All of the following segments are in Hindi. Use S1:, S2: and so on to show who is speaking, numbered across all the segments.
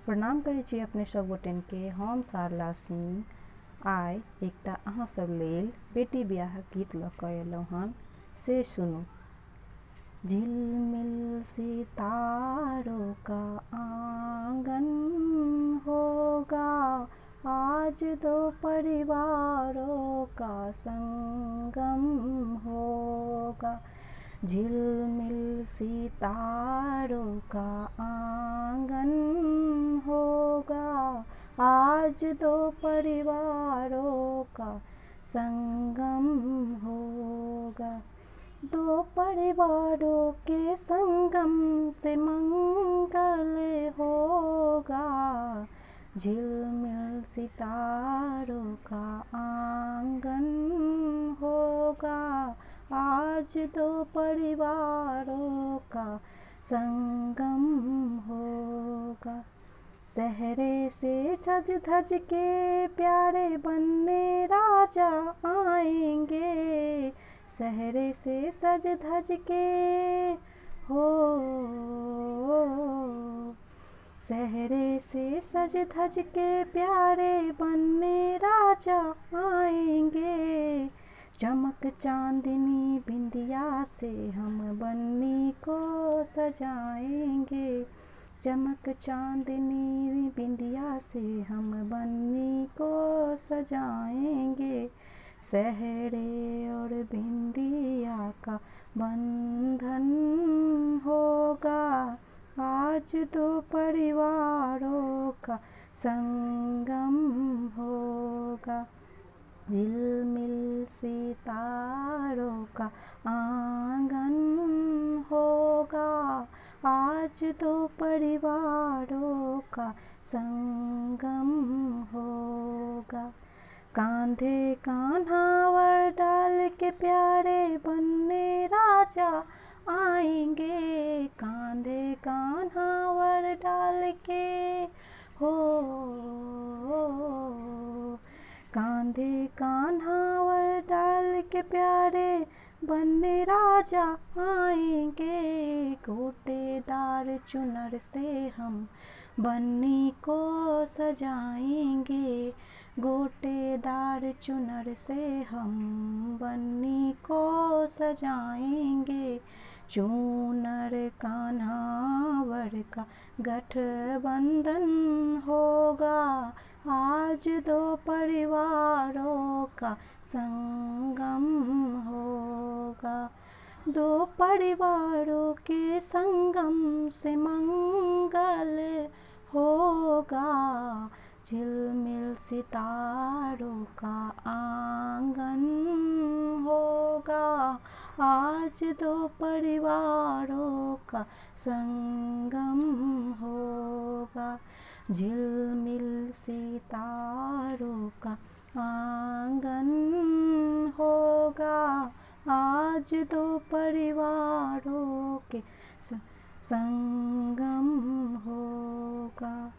S1: प्रणाम करै छी अपने सब गोटेन के। हम सारला सिंह आइ एकटा अहाँ सब लेल बेटी बियाहक गीत लऽ कऽ अयलहुँ हन, से सुनू। झिलमिल सितारों का आंगन होगा, आज दो परिवारों का संगम होगा। झिलमिल सितारों का आंगन होगा, आज दो परिवारों का संगम होगा। दो परिवारों के संगम से मंगल होगा। झिलमिल सितारों का आंगन होगा, आज दो परिवारों का संगम होगा। सहरे से सज धज के प्यारे बनने राजा आएंगे। सहरे से सज धज के हो, सहरे से सज धज के प्यारे बनने राजा आएंगे। चमक चांदनी बिंदिया से हम बन्नी को सजाएंगे। चमक चांदनी बिंदिया से हम बन्नी को सजाएंगे। सहरे और बिंदिया का बंधन होगा, आज दो परिवारों का संगम होगा। झिलमिल सितारों का आंगन होगा, आज दो परिवारों का संगम होगा। कांधे कान्हावर डाल के प्यारे बनने राजा आएंगे। कांधे कान्हावर डाल के हो, कांधे कान्हावर डाल के प्यारे बनने राजा आएंगे। गोटेदार चुनर से हम बन्नी को सजाएंगे। गोटेदार चुनर से हम बन्नी को सजाएंगे। चूनर कान्हावर का गठबंधन होगा, आज दो परिवारों का संगम होगा। दो परिवारों के संगम से मंगल होगा। झिलमिल सितारों का आंगन होगा, आज दो परिवारों का संगम होगा। झिलमिल सितारों का आंगन होगा, आज दो परिवारों के संगम होगा।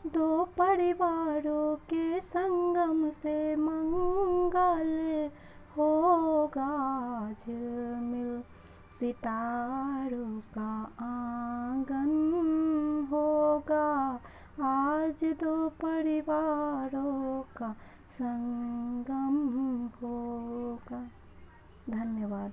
S1: दो परिवारों के संगम से मंगल होगा। झिलमिल सितारों का आंगन होगा, आज दो परिवारों का संगम होगा। धन्यवाद।